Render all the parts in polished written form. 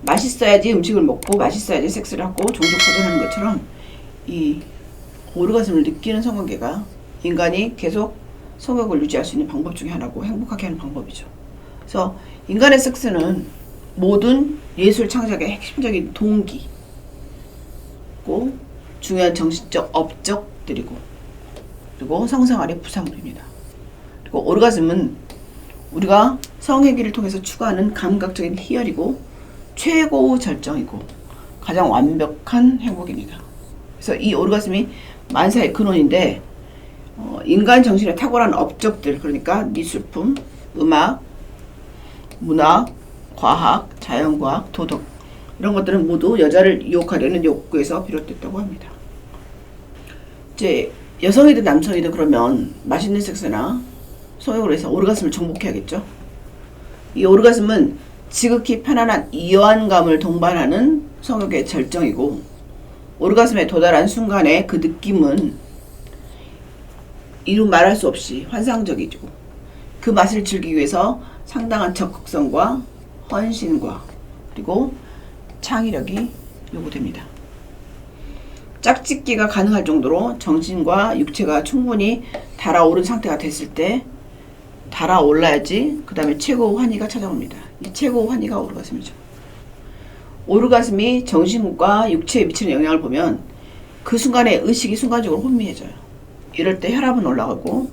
맛있어야지 음식을 먹고 맛있어야지 섹스를 하고 종족 보존하는 것처럼 이 오르가즘을 느끼는 성관계가 인간이 계속 성욕을 유지할 수 있는 방법 중에 하나고 행복하게 하는 방법이죠. 그래서 인간의 섹스는 모든 예술 창작의 핵심적인 동기고 중요한 정신적 업적들이고 그리고 성생활의 부산물입니다. 그리고 오르가즘은 우리가 성행위를 통해서 추구하는 감각적인 희열이고 최고 절정이고 가장 완벽한 행복입니다. 그래서 이 오르가즘이 만사의 근원인데 인간 정신의 탁월한 업적들, 그러니까 미술품, 음악, 문학, 과학, 자연과학, 도덕 이런 것들은 모두 여자를 유혹하려는 욕구에서 비롯됐다고 합니다. 이제 여성이든 남성이든 그러면 맛있는 섹스나 성욕으로 해서 오르가즘을 정복해야겠죠. 이 오르가즘은 지극히 편안한 이완감을 동반하는 성욕의 절정이고 오르가즘에 도달한 순간의 그 느낌은 이루 말할 수 없이 환상적이고 그 맛을 즐기기 위해서 상당한 적극성과 헌신과 그리고 창의력이 요구됩니다. 짝짓기가 가능할 정도로 정신과 육체가 충분히 달아오른 상태가 됐을 때 달아올라야지 그 다음에 최고 환희가 찾아옵니다. 이 최고 환희가 오르가즘이죠. 오르가즘이 정신과 육체에 미치는 영향을 보면 그 순간에 의식이 순간적으로 혼미해져요. 이럴 때 혈압은 올라가고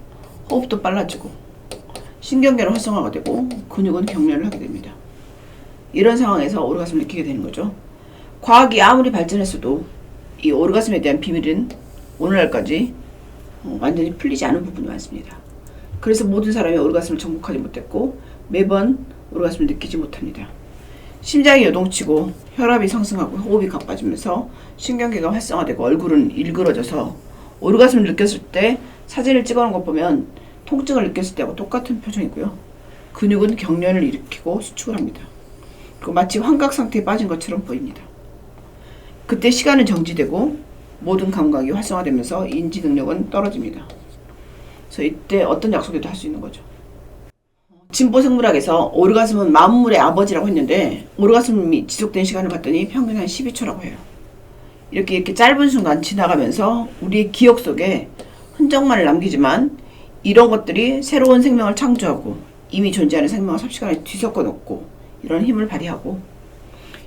호흡도 빨라지고 신경계는 활성화가 되고 근육은 경련을 하게 됩니다. 이런 상황에서 오르가즘을 느끼게 되는 거죠. 과학이 아무리 발전했어도 이 오르가즘에 대한 비밀은 오늘날까지 완전히 풀리지 않은 부분이 많습니다. 그래서 모든 사람이 오르가즘을 정복하지 못했고 매번 오르가즘을 느끼지 못합니다. 심장이 요동치고 혈압이 상승하고 호흡이 가빠지면서 신경계가 활성화되고 얼굴은 일그러져서 오르가즘을 느꼈을 때 사진을 찍어놓은 것 보면 통증을 느꼈을 때하고 똑같은 표정이고요. 근육은 경련을 일으키고 수축을 합니다. 그리고 마치 환각 상태에 빠진 것처럼 보입니다. 그때 시간은 정지되고 모든 감각이 활성화되면서 인지 능력은 떨어집니다. 그래서 이때 어떤 약속에도 할 수 있는 거죠. 진보 생물학에서 오르가즘은 만물의 아버지라고 했는데 오르가즘이 지속된 시간을 봤더니 평균 한 12초라고 해요. 이렇게 짧은 순간 지나가면서 우리의 기억 속에 흔적만을 남기지만 이런 것들이 새로운 생명을 창조하고 이미 존재하는 생명을 삽시간에 뒤섞어 놓고 이런 힘을 발휘하고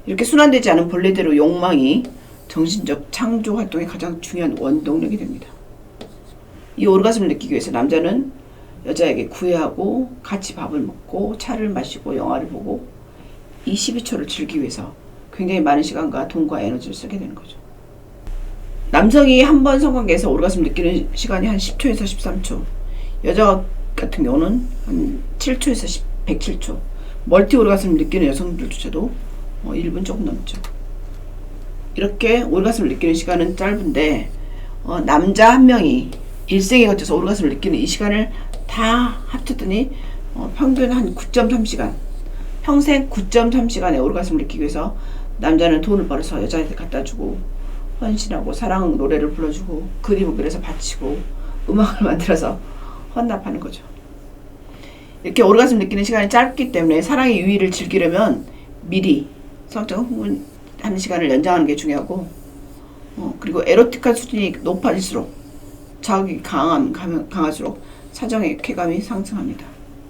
이렇게 순환되지 않은 본래대로 욕망이 정신적 창조 활동의 가장 중요한 원동력이 됩니다. 이 오르가즘을 느끼기 위해서 남자는 여자에게 구애하고 같이 밥을 먹고 차를 마시고 영화를 보고 이 12초를 즐기기 위해서 굉장히 많은 시간과 돈과 에너지를 쓰게 되는 거죠. 남성이 한 번 성관계에서 오르가즘을 느끼는 시간이 한 10초에서 13초, 여자 같은 경우는 한 7초에서 107초, 멀티 오르가즘을 느끼는 여성들조차도 1분 조금 넘죠. 이렇게 오르가즘을 느끼는 시간은 짧은데 남자 한 명이 일생에 거쳐서 오르가즘을 느끼는 이 시간을 다 합쳤더니 평균 한 9.3시간, 평생 9.3시간의 오르가즘을 느끼기 위해서 남자는 돈을 벌어서 여자한테 갖다주고 헌신하고 사랑 노래를 불러주고 그림을 그려서 바치고 음악을 만들어서 헌납하는 거죠. 이렇게 오르가즘 느끼는 시간이 짧기 때문에 사랑의 유의를 즐기려면 미리 성적 흥분하는 시간을 연장하는 게 중요하고 그리고 에로틱한 수준이 높아질수록 자극이 강할수록 사정의 쾌감이 상승합니다.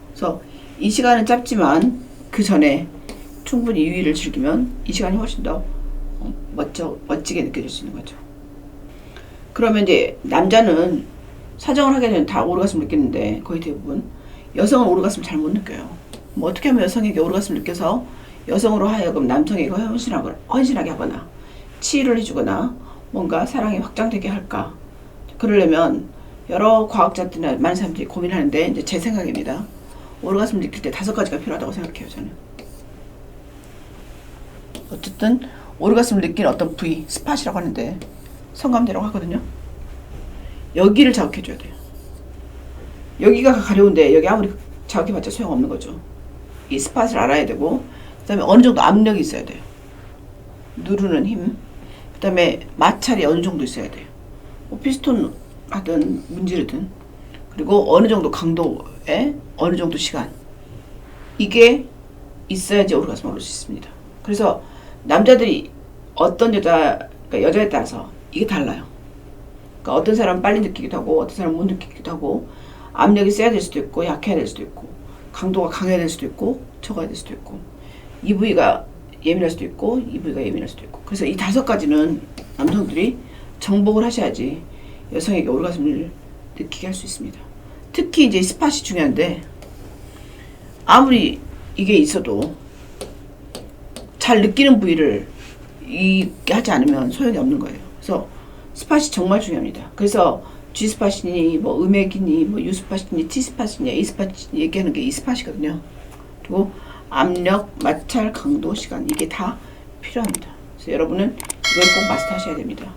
그래서 이 시간은 짧지만 그 전에 충분히 유의를 즐기면 이 시간이 훨씬 더 멋지게 느껴질 수 있는 거죠. 그러면 이제 남자는 사정을 하게 되면 다 오르가즘을 느끼는데 거의 대부분 여성은 오르가즘을 잘 못 느껴요. 뭐 어떻게 하면 여성에게 오르가즘을 느껴서 여성으로 하여금 남성에게 헌신하게 하거나 치유를 해주거나 뭔가 사랑이 확장되게 할까. 그러려면 여러 과학자들이나 많은 사람들이 고민하는데 이제 제 생각입니다. 오르가즘을 느낄 때 5가지가 필요하다고 생각해요. 저는. 어쨌든 오르가즘을 느끼는 어떤 부위, 스팟이라고 하는데 성감대라고 하거든요. 여기를 자극해줘야 돼요. 여기가 가려운데 여기 아무리 자극해봤자 소용없는 거죠. 이 스팟을 알아야 되고 그 다음에 어느 정도 압력이 있어야 돼요. 누르는 힘, 그 다음에 마찰이 어느 정도 있어야 돼요. 뭐 피스톤 하든 문지르든 그리고 어느 정도 강도에 어느 정도 시간 이게 있어야지 오르가즘을 얻을 수 있습니다. 그래서 남자들이 어떤 그러니까 여자에 따라서 이게 달라요. 그러니까 어떤 사람은 빨리 느끼기도 하고 어떤 사람은 못 느끼기도 하고 압력이 세야 될 수도 있고 약해야 될 수도 있고 강도가 강해야 될 수도 있고 적어야 될 수도 있고 이 부위가 예민할 수도 있고 이 부위가 예민할 수도 있고 그래서 이 5가지는 남성들이 정복을 하셔야지 여성에게 오르가즘을 느끼게 할 수 있습니다. 특히 이제 스팟이 중요한데 아무리 이게 있어도 잘 느끼는 부위를 하지 않으면 소용이 없는 거예요. 그래서 스팟이 정말 중요합니다. 그래서 G 스팟이니 뭐 음액이니 뭐 U 스팟이니 T 스팟이니 A 스팟이니 얘기하는 게 이 스팟이거든요. 그리고 압력, 마찰, 강도, 시간 이게 다 필요합니다. 그래서 여러분은 이걸 꼭 마스터하셔야 됩니다.